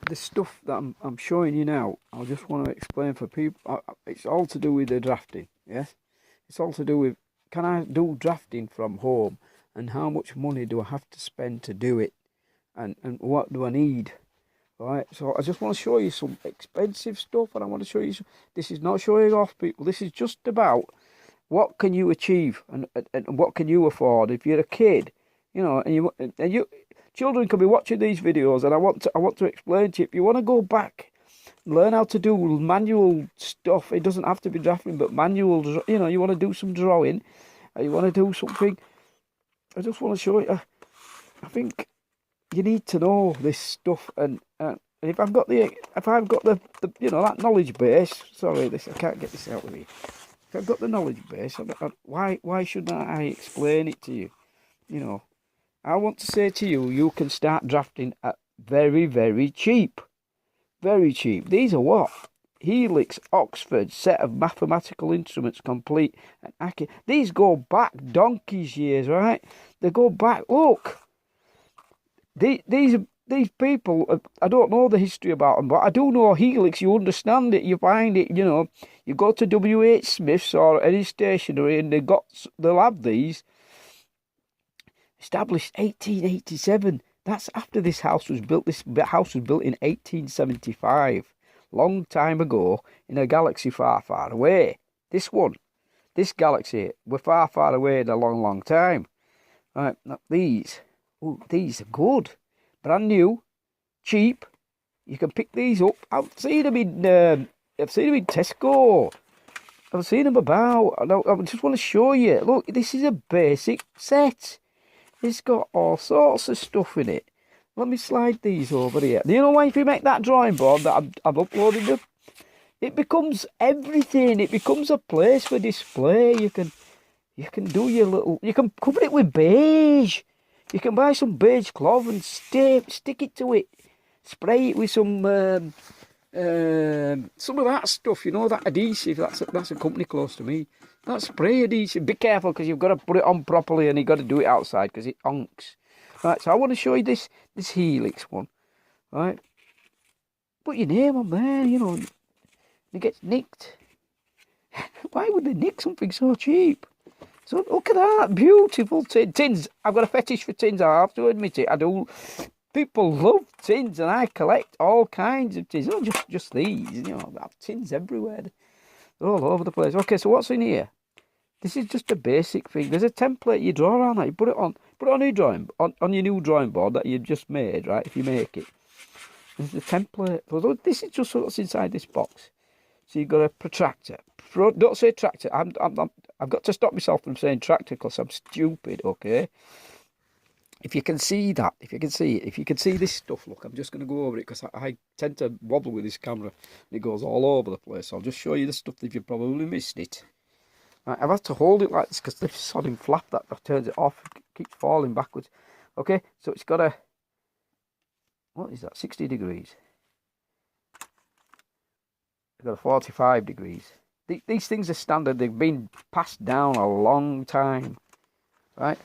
the stuff that I'm showing you now, I just want to explain for people. It's all to do with the drafting, yes? It's all to do with, can I do drafting from home, and how much money do I have to spend to do it, and what do I need? All right, so I just want to show you some expensive stuff, and I want to show you, this is not showing off people, this is just about what can you achieve, and what can you afford if you're a kid, you know, and you children can be watching these videos, and I want to explain to you, if you want to go back, learn how to do manual stuff. It doesn't have to be drafting, but manual, you know, you want to do some drawing, or you want to do something. I just want to show you. I think you need to know this stuff, and if I've got the you know, that knowledge base. Sorry, I can't get this out of me. If I've got the knowledge base, why shouldn't I explain it to you? You know, I want to say to you, you can start drafting at very, very cheap. Very cheap. These are what? Helix, Oxford, set of mathematical instruments complete and accurate. These go back donkey's years, right? They go back, look. These people, I don't know the history about them, but I do know Helix. You understand it, you find it, you know. You go to W.H. Smith's or any stationery, and they'll have these. Established 1887. That's after this house was built. This house was built in 1875. Long time ago in a galaxy far, far away. This galaxy, we're far, far away in a long, long time. Right, these are good. Brand new, cheap. You can pick these up. I've seen them in Tesco. I've seen them about. I just want to show you. Look, this is a basic set. It's got all sorts of stuff in it. Let me slide these over here. You know why, if you make that drawing board that I've uploaded them, it becomes everything. It becomes a place for display. You can do your little. You can cover it with beige. You can buy some beige cloth and stick it to it. Spray it with some of that stuff. You know, that adhesive. That's a company close to me. That spray adhesive. Be careful, because you've got to put it on properly, and you've got to do it outside because it honks. Right, so I want to show you this Helix one. Right, put your name on there. You know, it gets nicked. Why would they nick something so cheap? So look at that, beautiful tins. I've got a fetish for tins. I have to admit it. I do. People love tins, and I collect all kinds of tins. Not just these. You know, I have tins everywhere. They're all over the place. Okay, so what's in here? This is just a basic thing. There's a template you draw on that. You put it on your drawing, on your new drawing board that you've just made, right? If you make it, there's the template. So this is just what's inside this box. So you've got a protractor. Don't say tractor. I've got to stop myself from saying tractor because I'm stupid. Okay. If you can see that, if you can see this stuff, look, I'm just going to go over it because I tend to wobble with this camera and it goes all over the place. So I'll just show you the stuff that you've probably missed it. Right, I've had to hold it like this because this sodding flap that turns it off keeps falling backwards. Okay, so it's got a, what is that, 60 degrees. It's got a 45 degrees. These things are standard. They've been passed down a long time. Right,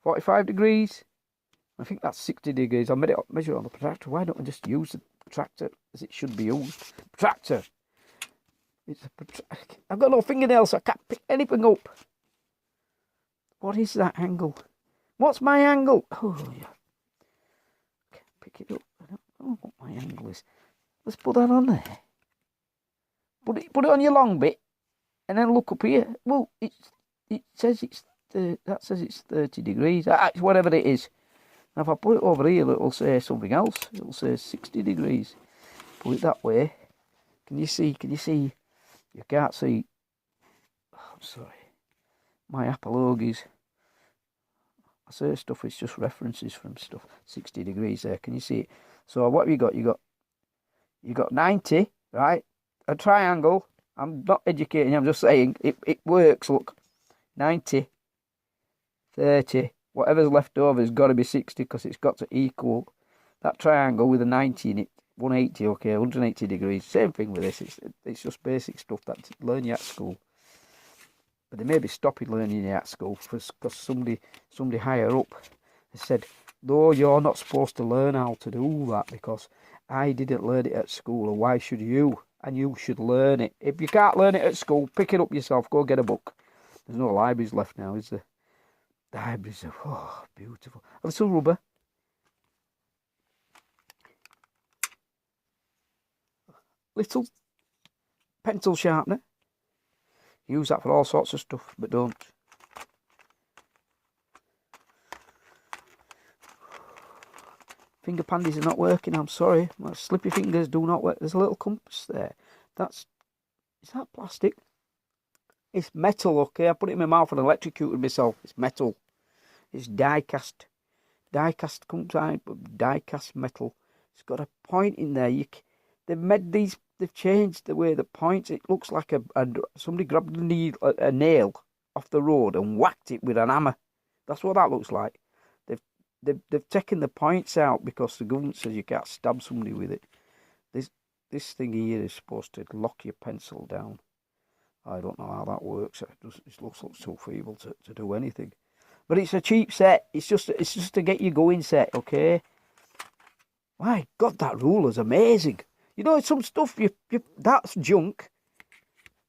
45 degrees. I think that's 60 degrees. I'll measure on the protractor. Why don't I just use the protractor as it should be used? Protractor. I've got no fingernails, so I can't pick anything up. What is that angle? What's my angle? Oh, yeah. Can't pick it up. I don't know what my angle is. Let's put that on there. Put it on your long bit, and then look up here. Well, it says that says it's 30 degrees. Whatever it is. Now if I put it over here, it'll say something else. It'll say 60 degrees. Put it that way. Can you see? You can't see. Oh, I'm sorry. My apologies. I say stuff, it's just references from stuff. 60 degrees there. Can you see it? So what have you got? You got 90, right? A triangle. I'm not educating you, I'm just saying it works. Look. 90, 30. Whatever's left over has got to be 60 because it's got to equal that triangle with a 90 in it. 180, okay, 180 degrees. Same thing with this. It's just basic stuff that learn you at school. But they may be stopping learning you at school because somebody higher up has said, no, you're not supposed to learn how to do that because I didn't learn it at school, and why should you? And you should learn it. If you can't learn it at school, pick it up yourself. Go get a book. There's no libraries left now, is there? The libraries are, oh, beautiful. Have some rubber. Little pencil sharpener. Use that for all sorts of stuff, but don't. Finger pandies are not working, I'm sorry. My slippy fingers do not work. There's a little compass there. Is that plastic? It's metal, okay? I put it in my mouth and electrocuted myself. It's metal. It's die-cast. Die-cast metal. It's got a point in there. They've changed the way the points. It looks like somebody grabbed a nail off the road and whacked it with an hammer. That's what that looks like. They've taken the points out because the government says you can't stab somebody with it. This thing here is supposed to lock your pencil down. I don't know how that works. It looks too feeble to do anything. But it's a cheap set. It's just to get you going set, okay? My God, that ruler's amazing. You know, some stuff that's junk.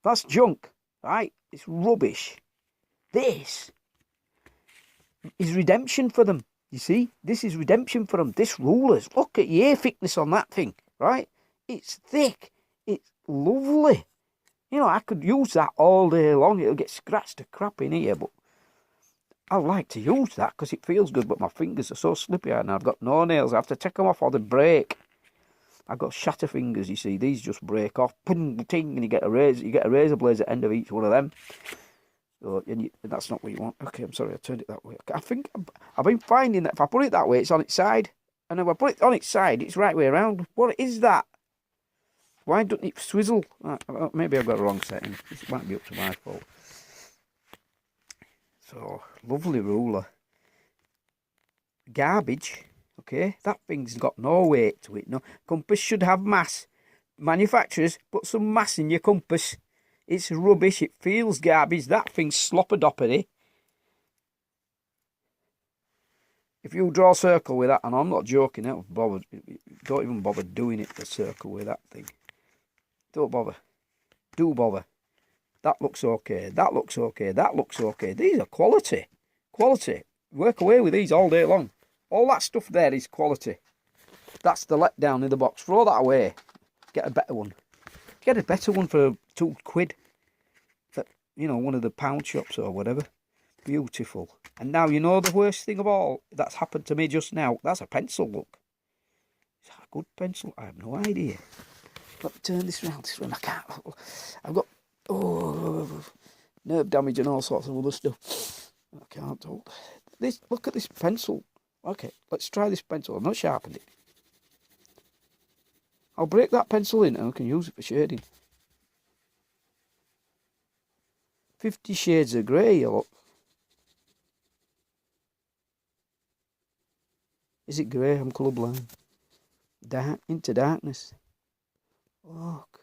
That's junk, right? It's rubbish. This is redemption for them. You see, this is redemption for them. This ruler's, look at the ear thickness on that thing, right? It's thick. It's lovely. You know, I could use that all day long. It'll get scratched to crap in here, but I like to use that because it feels good, but my fingers are so slippery and I've got no nails. I have to take them off or they break. I've got shatter fingers, you see. These just break off. Ping, ting, and you get a razor blades at the end of each one of them. So, and that's not what you want. Okay, I'm sorry, I turned it that way. I think I've been finding that if I put it that way, it's on its side. And if I put it on its side, it's right way around. What is that? Why doesn't it swizzle? Maybe I've got a wrong setting. This might be up to my fault. So, lovely ruler. Garbage, okay? That thing's got no weight to it. No, compass should have mass. Manufacturers, put some mass in your compass. It's rubbish. It feels garbage. That thing's slopper-doppery. If you draw a circle with that, and I'm not joking, don't even bother doing it, the circle with that thing. Don't bother. Do bother. That looks okay. That looks okay. That looks okay. These are quality. Quality. Work away with these all day long. All that stuff there is quality. That's the letdown in the box. Throw that away. Get a better one. Get a better one for £2. For, you know, one of the pound shops or whatever. Beautiful. And now, you know the worst thing of all that's happened to me just now? That's a pencil, look. Is that a good pencil? I have no idea. Let me turn this round. I can't. I've got nerve damage and all sorts of other stuff. I can't hold. Look at this pencil. Okay, let's try this pencil. I've not sharpened it. I'll break that pencil in and I can use it for shading. 50 Shades of Grey, look. Is it grey? I'm colourblind. Dark, into darkness. Look.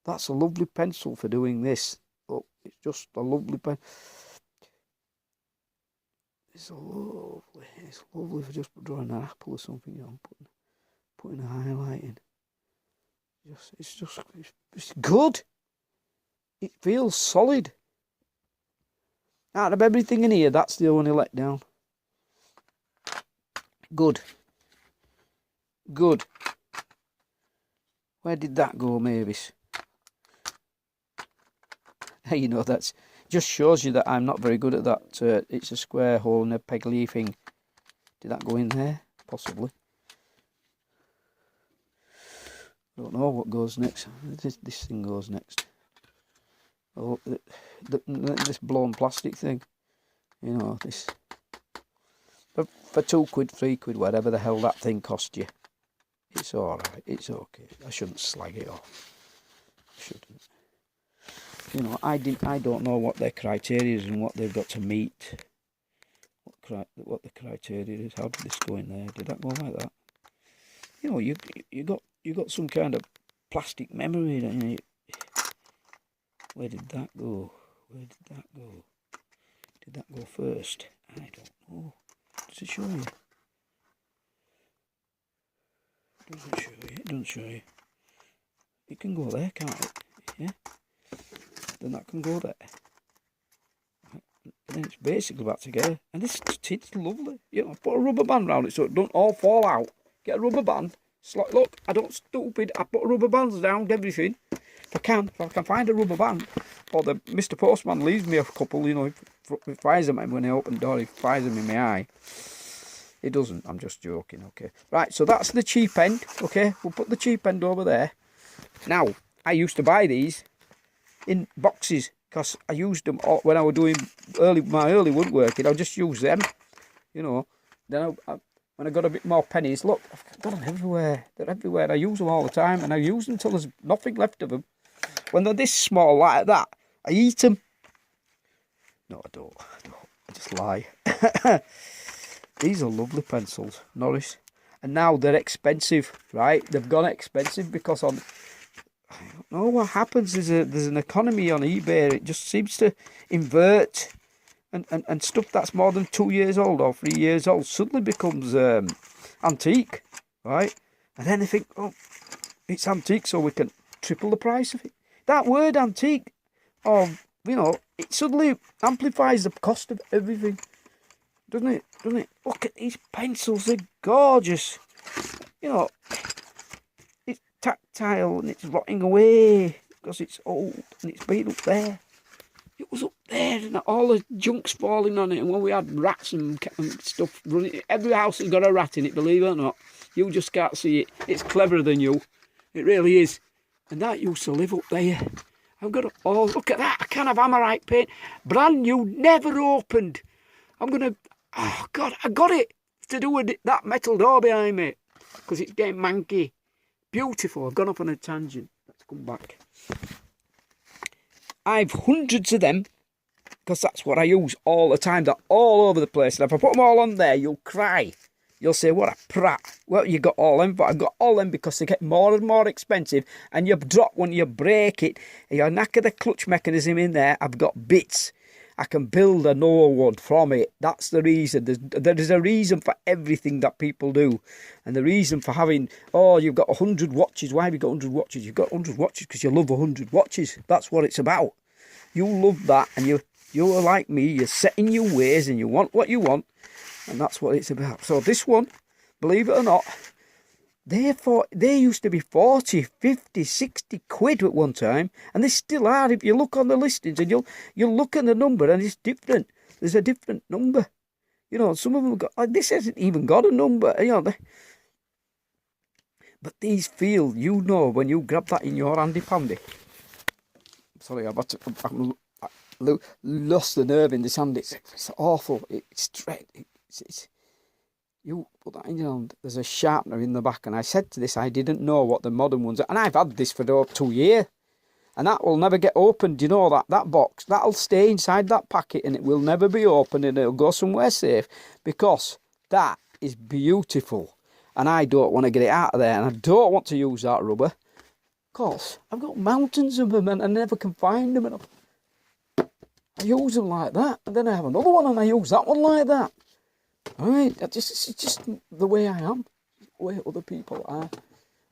That's a lovely pencil for doing this. Look, it's just a lovely pen. It's lovely for just drawing an apple or something, you know, putting a highlight in. It's good. It feels solid. Out of everything in here, that's the only letdown. Good. Good. Where did that go, Mavis? You know, that's just shows you that I'm not very good at that. It's a square hole and a peg leafing. Did that go in there? Possibly. Don't know what goes next. This thing goes next. Oh, this blown plastic thing. You know, this. For £2, £3, whatever the hell that thing cost you. It's alright, it's okay. I shouldn't slag it off. I shouldn't. You know, I don't know what their criteria is and what they've got to meet. What the criteria is. How did this go in there? Did that go like that? You know, you got some kind of plastic memory in it. Where did that go? Where did that go? Did that go first? I don't know. Does it show you? Doesn't show you. It doesn't show you. It can go there, can't it? Yeah. Then that can go there. And then it's basically back together. And this tid's lovely. You know, put a rubber band around it so it don't all fall out. Get a rubber band. Look, I don't stupid. I put rubber bands down everything. If I can find a rubber band, or the Mr. Postman leaves me a couple, you know, he fires them when I open the door, he fires them in my eye. He doesn't, I'm just joking, okay. Right, so that's the cheap end, okay. We'll put the cheap end over there. Now, I used to buy these in boxes, because I used them all, when I was doing my early woodworking, I just use them, you know. Then when I got a bit more pennies, look, I've got them everywhere. They're everywhere. I use them all the time, and I use them until there's nothing left of them. When they're this small like that, I eat them. No, I don't. I just lie. These are lovely pencils, Norris. And now they're expensive, right? They've gone expensive because I don't know what happens. There's an economy on eBay. It just seems to invert. And stuff that's more than 2 years old or 3 years old suddenly becomes antique, right? And then they think, oh, it's antique, so we can triple the price of it. That word antique, or, you know, it suddenly amplifies the cost of everything, doesn't it? Look at these pencils, they're gorgeous. You know, it's tactile and it's rotting away because it's old and it's been up there. It was up there, and all the junk's falling on it. And when we had rats and stuff running, every house has got a rat in it, believe it or not. You just can't see it. It's cleverer than you. It really is. And that used to live up there. I've got oh, look at that. I can have Amorite paint. Brand new, never opened. I'm going to, oh God, I got it to do with that metal door behind me. Because it's getting manky. Beautiful. I've gone off on a tangent. Let's come back. I've hundreds of them, because that's what I use all the time. They're all over the place. And if I put them all on there, you'll cry. You'll say, what a prat. Well, you got all them, but I've got all them because they get more and more expensive. And you drop when you break it. You knacker the clutch mechanism in there. I've got bits. I can build another one from it. That's the reason. There's a reason for everything that people do. And the reason for having, oh, you've got 100 watches. Why have you got 100 watches? You've got 100 watches because you love 100 watches. That's what it's about. You love that, and you're like me. You're set in your ways and you want what you want. And that's what it's about. So this one, believe it or not, they used to be 40, 50, 60 quid at one time, and they still are. If you look on the listings and you'll look at the number and it's different. There's a different number. You know, some of them have got, like this hasn't even got a number, you know. But these feel, you know, when you grab that in your handy pandy. Sorry, I've lost the nerve in this hand. It's awful. It's straight. You put that in your hand, there's a sharpener in the back, and I said to this, I didn't know what the modern ones are, and I've had this for 2 years, and that will never get opened, you know, that box, that'll stay inside that packet, and it will never be opened, and it'll go somewhere safe, because that is beautiful, and I don't want to get it out of there, and I don't want to use that rubber, because I've got mountains of them, and I never can find them, and I use them like that, and then I have another one, and I use that one like that. Alright, it's just the way I am, the way other people are. And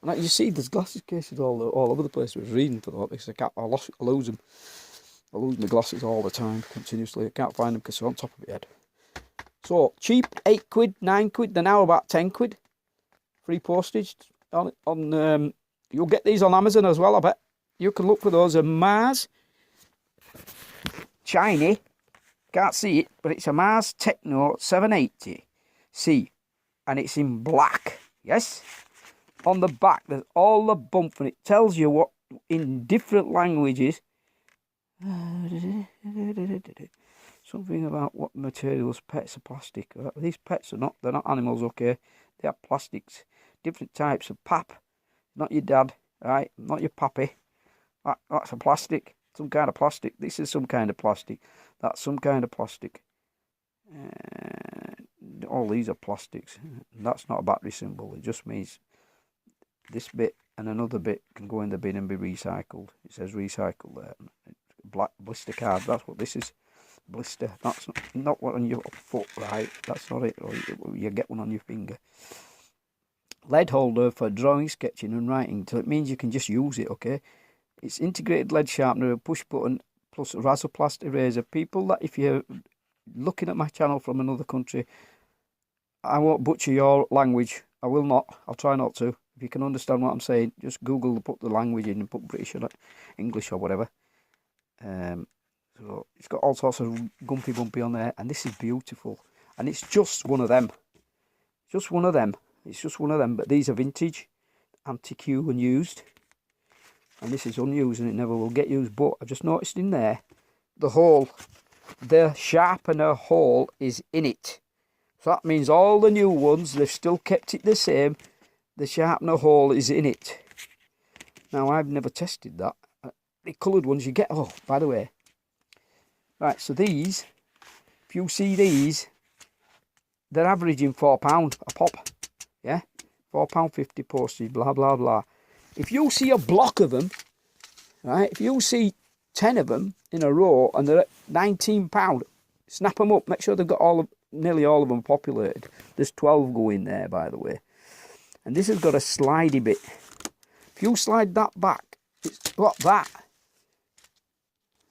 like you see, there's glasses cases all over the place. I was reading for that because I lose them. I lose my glasses all the time, continuously. I can't find them because they're on top of my head. So, cheap, 8 quid, 9 quid, they're now about 10 quid. Free postage. You'll get these on Amazon as well, I bet. You can look for those. A Mars, shiny. Can't see it, but it's a Mars Techno 780C, and it's in black. Yes, on the back there's all the bump, and it tells you what in different languages. Something about what materials. Pets are plastic. These pets are not. They're not animals. Okay, they are plastics. Different types of pap. Not your dad, right? Not your pappy. That's a plastic. Some kind of plastic. This is some kind of plastic. That's some kind of plastic. All these are plastics. That's not a battery symbol. It just means this bit and another bit can go in the bin and be recycled. It says recycle there. Black blister card. That's what this is. Blister. That's not one on your foot, right? That's not it. Or you get one on your finger. lead holder for drawing, sketching and writing. So it means you can just use it, okay? It's integrated lead sharpener, a push button, plus a Razoplast eraser. People that if you're looking at my channel from another country, I won't butcher your language. I will not. I'll try not to. If you can understand what I'm saying, just Google, put the language in and put British or English or whatever. So it's got all sorts of gumpy bumpy on there, and this is beautiful. And it's just one of them. Just one of them. It's just one of them, but these are vintage, anti-Q and used. And this is unused and it never will get used. But I just noticed in there, the hole, the sharpener hole is in it. So that means all the new ones, they've still kept it the same. The sharpener hole is in it. Now, I've never tested that. The coloured ones you get, oh, by the way. Right, so these, if you see these, they're averaging £4 a pop. Yeah, £4.50 postage, blah, blah, blah. If you see a block of them, right, if you see 10 of them in a row and they're at £19, snap them up. Make sure they've got nearly all of them populated. There's 12 going there, by the way. And this has got a slidey bit. If you slide that back, it's got that.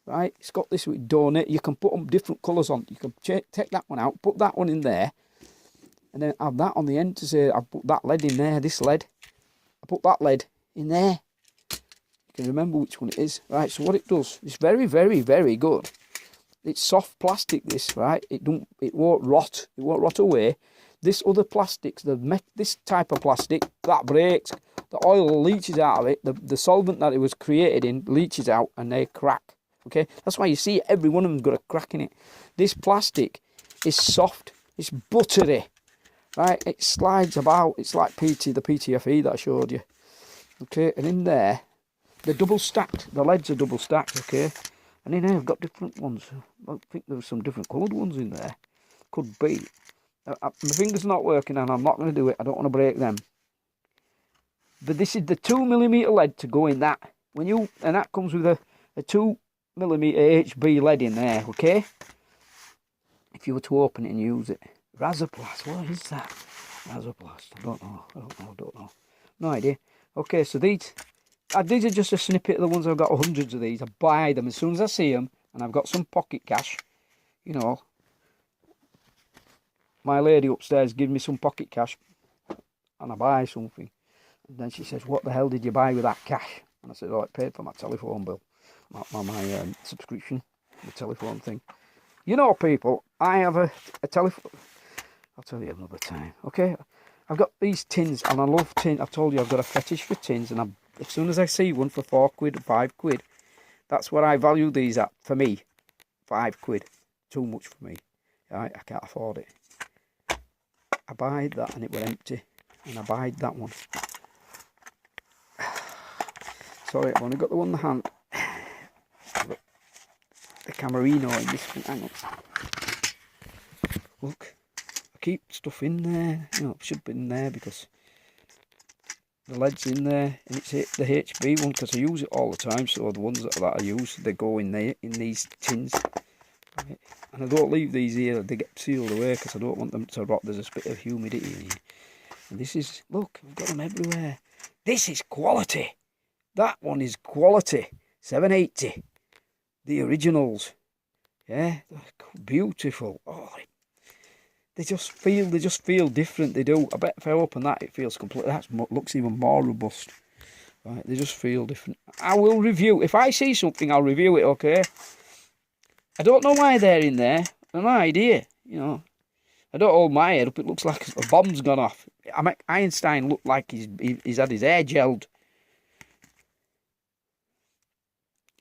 Right, it's got this with donate. You can put them different colours on. You can take that one out, put that one in there, and then have that on the end to say, I've put that lead in there, this lead. I put that lead in there. You can remember which one it is. Right, so what it does, it's very, very, very good. It's soft plastic, this, right? It won't rot. It won't rot away. This other plastics, this type of plastic, that breaks. The oil leaches out of it. The solvent that it was created in leaches out and they crack. Okay, that's why you see every one of them's got a crack in it. This plastic is soft. It's buttery. Right, it slides about. It's like the PTFE that I showed you. Okay, and in there, they're double stacked. The leads are double stacked, okay? And in here, I've got different ones. I think there's some different coloured ones in there. Could be. My finger's not working and I'm not going to do it. I don't want to break them. But this is the 2mm lead to go in that. And that comes with a 2mm HB lead in there, okay? If you were to open it and use it. Razoplast, what is that? Razoplast, I don't know. No idea. Okay, so these are just a snippet of the ones I've got hundreds of these. I buy them as soon as I see them and I've got some pocket cash. You know, my lady upstairs gives me some pocket cash and I buy something. And then she says, what the hell did you buy with that cash? And I said, oh, it paid for my telephone bill, my subscription, the telephone thing. You know, people, I have a telephone. I'll tell you another time, okay? I've got these tins, and I love tin. I've told you I've got a fetish for tins, and as soon as I see one for £4 or £5, that's what I value these at. For me, £5, too much for me. Right? I can't afford it. I buyed that, and it was empty, and I buyed that one. Sorry, I've only got the one in the hand. The Camerino in this one. Hang on. Look, I keep stuff in there. You know, it should be in there because the lead's in there, and it's the HB one because I use it all the time. So the ones that I use, they go in there in these tins. Right. And I don't leave these here; they get sealed away because I don't want them to rot. There's a bit of humidity in here. And this is, look, I've got them everywhere. This is quality. That one is quality. 780. The originals. Yeah, beautiful. Oh, they just feel different. They do. I bet if I open that, it feels completely. That looks even more robust. Right, they just feel different. I will review. If I see something, I'll review it. Okay. I don't know why they're in there. I have no idea. You know, I don't hold my head up. It looks like a bomb's gone off. I make Einstein look like he's had his hair gelled.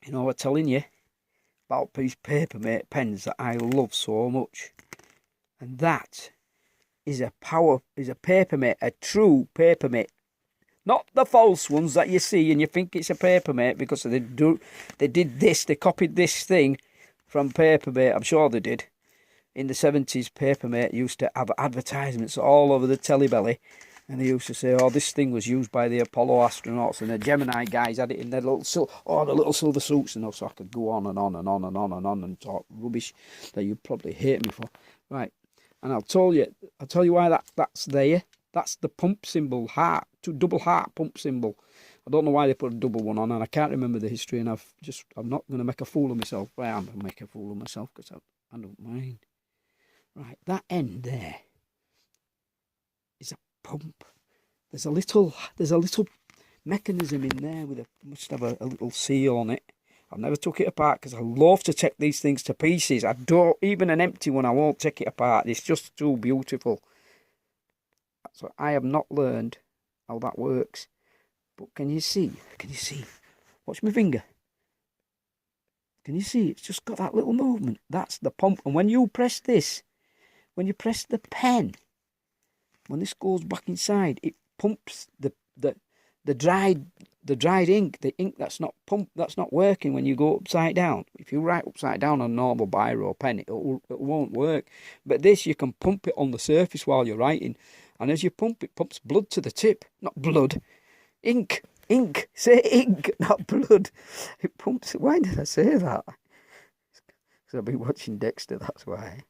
You know, I'm telling you about these Papermate pens that I love so much. And that is a Papermate, a true Papermate. Not the false ones that you see and you think it's a Papermate because they did this, they copied this thing from Papermate. I'm sure they did. In the 70s, Papermate used to have advertisements all over the telly belly. And they used to say, oh, this thing was used by the Apollo astronauts, and the Gemini guys had it in their little silver suits, and so I could go on and on and on and on and on and talk rubbish that you'd probably hate me for. Right, and I'll tell you why that's there. That's the pump symbol, heart, double heart pump symbol. I don't know why they put a double one on, and I can't remember the history, and I'm not going to make a fool of myself. Well, I'm going to make a fool of myself because I don't mind. Right, that end there is a pump. There's a little mechanism in there with must have a little seal on it. I've never took it apart because I love to take these things to pieces. I don't, even an empty one, I won't take it apart. It's just too beautiful. So I have not learned how that works. But can you see? Can you see? Watch my finger. Can you see? It's just got that little movement. That's the pump. And when you press this, when you press the pen, when this goes back inside, it pumps the dried ink, the ink that's not working when you go upside down. If you write upside down on a normal biro pen, it won't work. But this, you can pump it on the surface while you're writing, and as you pump, it pumps blood to the tip. Not blood, ink. Say ink, not blood. It pumps. Why did I say that? Because I've been watching Dexter. That's why.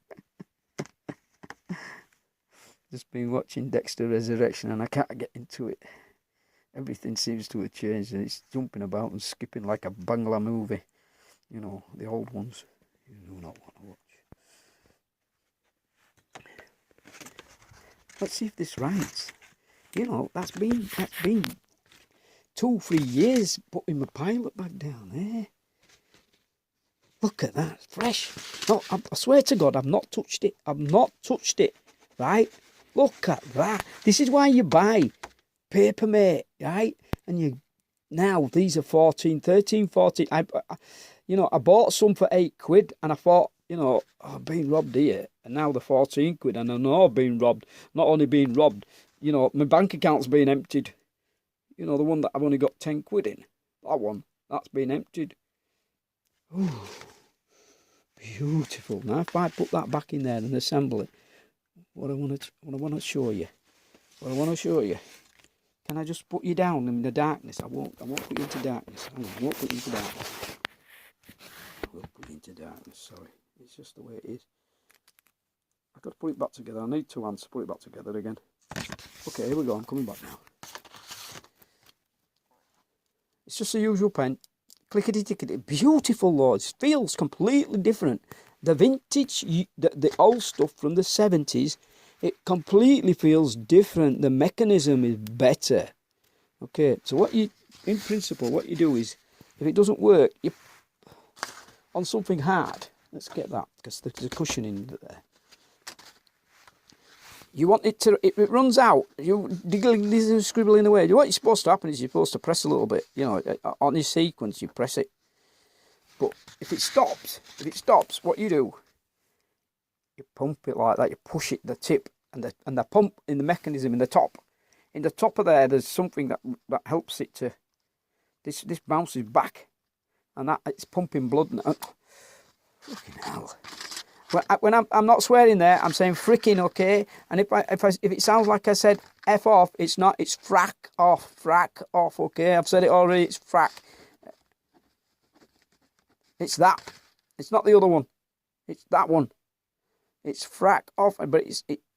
Just been watching Dexter Resurrection, and I can't get into it. Everything seems to have changed, and it's jumping about and skipping like a Bangla movie. You know, the old ones. You do not want to watch. Let's see if this writes. You know, that's been 2-3 years putting my pilot bag down there. Look at that, fresh. No, I swear to God, I've not touched it. I've not touched it, right? Look at that. This is why you buy paper, mate, right? And now these are 14. I bought some for £8, and I thought, I've been robbed here, and now they're 14 quid, and I know I've been robbed. Not only been robbed, my bank account's been emptied. The one that I've only got 10 quid in, that's been emptied. Ooh, beautiful. Now if I put that back in there and assemble it, what I want to show you. Can I just put you down in the darkness? I won't put you into darkness. I won't put you into darkness. I will put you into darkness, sorry. It's just the way it is. I've got to put it back together. I need 2 hands to put it back together again. Okay, here we go. I'm coming back now. It's just the usual pen. Clickety-tickety. Beautiful, Lords. Feels completely different. The vintage, the old stuff from the 70s, it completely feels different. The mechanism is better. Okay, so in principle, what you do is, if it doesn't work, you on something hard. Let's get that, because there's a cushion in there. You want it to, it runs out, you diggling, scribbling away. What you're supposed to happen is you're supposed to press a little bit, on your sequence, you press it. But if it stops, what you do, you pump it like that, you push it, the tip, and the pump in the mechanism in the top. In the top of there's something that helps it to, this bounces back, and that it's pumping blood. Fucking hell. When I'm not swearing there, I'm saying fricking, okay? And if it sounds like I said F off, it's not, it's frack off, okay? I've said it already, it's frack. It's that. It's not the other one. It's that one. It's frack off, but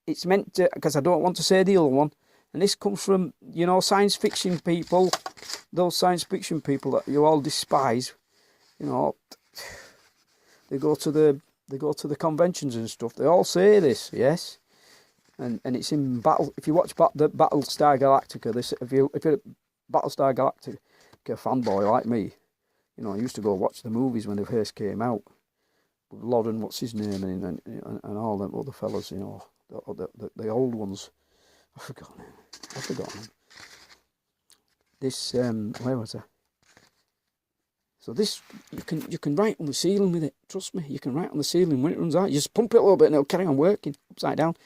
it's meant to, because I don't want to say the other one. And this comes from, science fiction people, those science fiction people that you all despise. They go to the conventions and stuff. They all say this, yes. And it's in Battle. If you watch the Battlestar Galactica, if you're a Battlestar Galactica fanboy like me, I used to go watch the movies when they first came out. Lauren, what's his name, and all them other fellas, the old ones. I've forgotten him. This, where was I? So this, you can write on the ceiling with it. Trust me, you can write on the ceiling when it runs out. You just pump it a little bit and it'll carry on working upside down.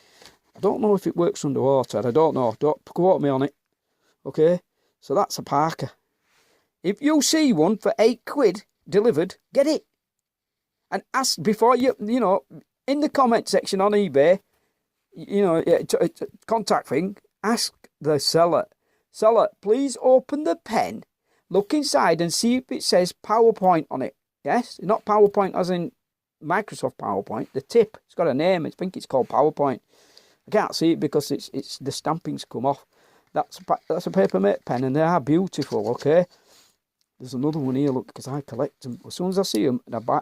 I don't know if it works underwater. I don't know. Don't quote me on it. Okay? So that's a Parker. If you see one for £8 delivered, get it. And ask before you in the comment section on eBay, contact thing, ask the seller, please open the pen, look inside and see if it says PowerPoint on it. Yes, not PowerPoint as in Microsoft PowerPoint, the tip. It's got a name, I think it's called PowerPoint. I can't see it because it's the stamping's come off. That's a Papermate pen, and they are beautiful. Okay, there's another one here. Look, because I collect them. As soon as I see them, I buy.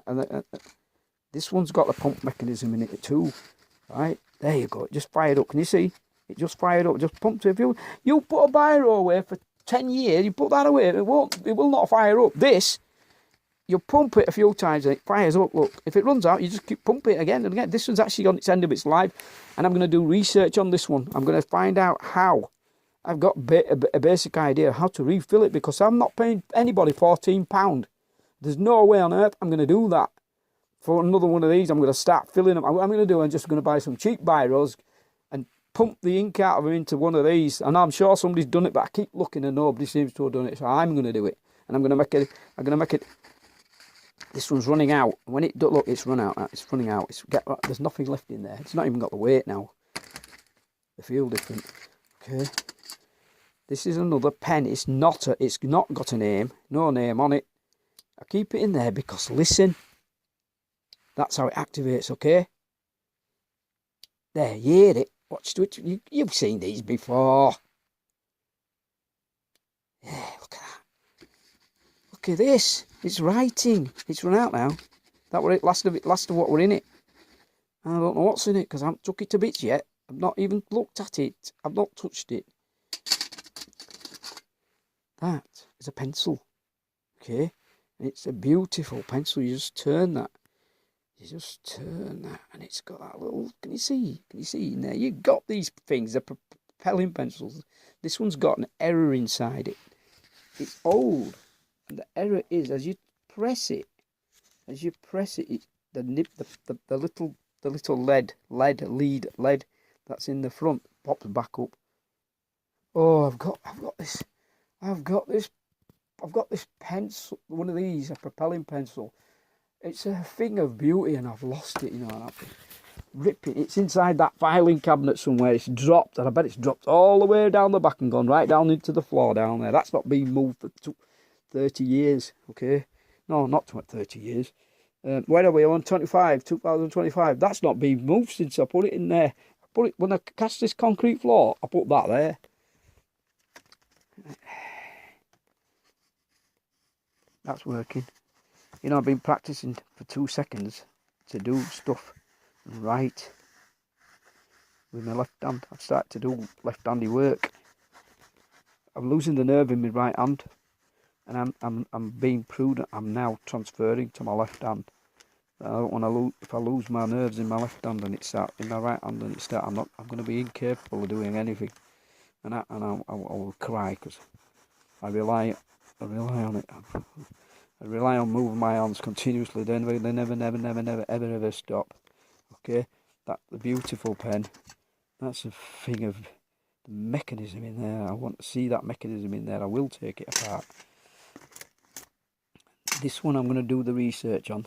This one's got the pump mechanism in it too. Right, there you go. It just fired up. Can you see? It just fired up. Just pumped it. If you put a biro away for 10 years, you put that away, it will not fire up. This, you pump it a few times and it fires up. Look, if it runs out, you just keep pumping it again and again. This one's actually on its end of its life, and I'm going to do research on this one. I'm going to find out how. I've got a basic idea of how to refill it, because I'm not paying anybody £14. There's no way on earth I'm going to do that. For another one of these, I'm going to start filling them. What I'm going to do, I'm just going to buy some cheap biros and pump the ink out of them into one of these. And I'm sure somebody's done it, but I keep looking and nobody seems to have done it. So I'm going to do it. And I'm going to make it. This one's running out. When it look, it's run out. It's running out. There's nothing left in there. It's not even got the weight now. They feel different. Okay. This is another pen. It's not got a name. No name on it. I keep it in there because, listen, that's how it activates, okay? There, you hear it. Watch it. You've seen these before. Yeah, look at that. Look at this. It's writing. It's run out now. That were it. Last of what were in it. I don't know what's in it because I haven't took it to bits yet. I've not even looked at it. I've not touched it. That is a pencil. Okay? And it's a beautiful pencil. You just turn that. And it's got that little, can you see in there? You've got these things, they're propelling pencils. This one's got an error inside it. It's old, and the error is as you press it, the little lead that's in the front pops back up. Oh, I've got this pencil, one of these, a propelling pencil. It's a thing of beauty, and I've lost it, you know. I've been ripping. It's inside that filing cabinet somewhere. It's dropped, and I bet it's dropped all the way down the back and gone right down into the floor down there. That's not been moved for 30 years, okay? No, not 30 years. When are we on? 2025. That's not been moved since I put it in there. When I cast this concrete floor, I put that there. That's working. You know, I've been practicing for 2 seconds to do stuff and write with my left hand. I've started to do left-handy work. I'm losing the nerve in my right hand, and I'm being prudent. I'm now transferring to my left hand. I don't want to lose. If I lose my nerves in my left hand and it start in my right hand and it start, I'm going to be incapable of doing anything, and I will cry because I rely on it. I rely on moving my arms continuously. They never stop. Okay, that's the beautiful pen. That's a thing of the mechanism in there. I want to see that mechanism in there. I will take it apart. This one I'm going to do the research on.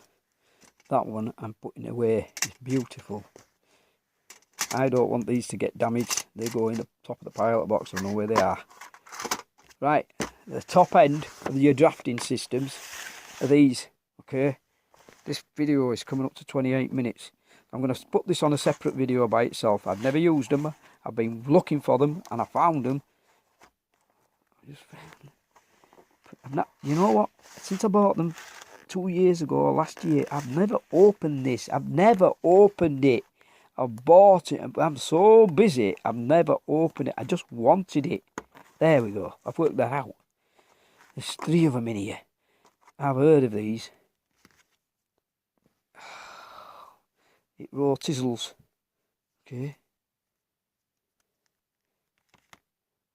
That one I'm putting away. It's beautiful. I don't want these to get damaged. They go in the top of the pilot box. I know where they are. Right, the top end of your drafting systems are these, okay? This video is coming up to 28 minutes. I'm going to put this on a separate video by itself. I've never used them. I've been looking for them and I found them. You know what? Since I bought them 2 years ago or last year, I've never opened this. I've never opened it. I've bought it. I'm so busy. I've never opened it. I just wanted it. There we go. I've worked that out. There's 3 of them in here. I've heard of these. It rotizzles. Okay.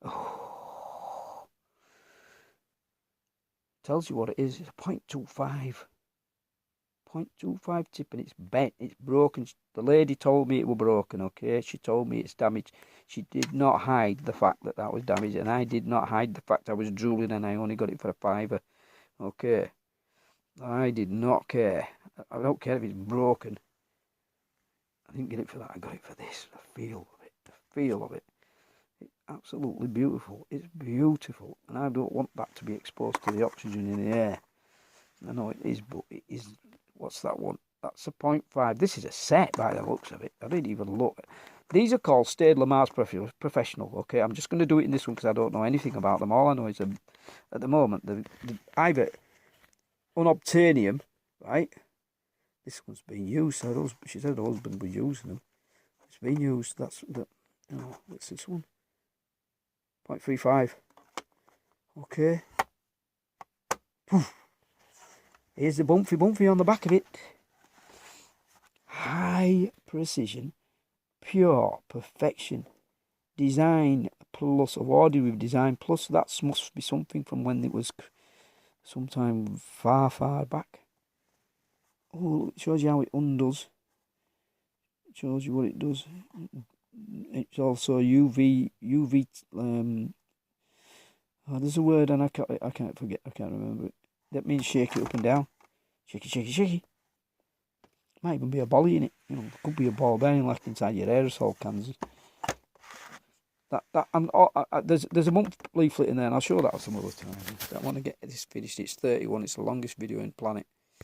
Oh. Tells you what it is. It's a 0.25. 0.25 tip, and it's bent. It's broken. The lady told me it was broken, okay? She told me it's damaged. She did not hide the fact that that was damaged, and I did not hide the fact I was drooling and I only got it for £5. Okay. I did not care. I don't care if it's broken. I didn't get it for that. I got it for this. The feel of it. The feel of it. It's absolutely beautiful. It's beautiful. And I don't want that to be exposed to the oxygen in the air. I know it is, but it is... What's that one? That's a 0.5. This is a set by the looks of it. I didn't even look. These are called Staedtler Mars Professional. Okay, I'm just going to do it in this one because I don't know anything about them. All I know is at the moment the either unobtainium, right? This one's been used. So she said her husband was using them. It's been used. That's the. Oh, what's this one? 0.35. Okay. Poof. Here's the bumpy on the back of it. High precision, pure perfection. Design plus, awarded with design plus. That must be something from when it was sometime far back. Oh, it shows you how it undoes. It shows you what it does. It's also UV. Oh, there's a word and I can't forget. I can't remember it. That means shake it up and down. Shaky. Might even be a bolly in it. You know, could be a ball bearing like inside your aerosol cans. There's a month leaflet in there, and I'll show that some other time. I don't want to get this finished. It's 31. It's the longest video in planet.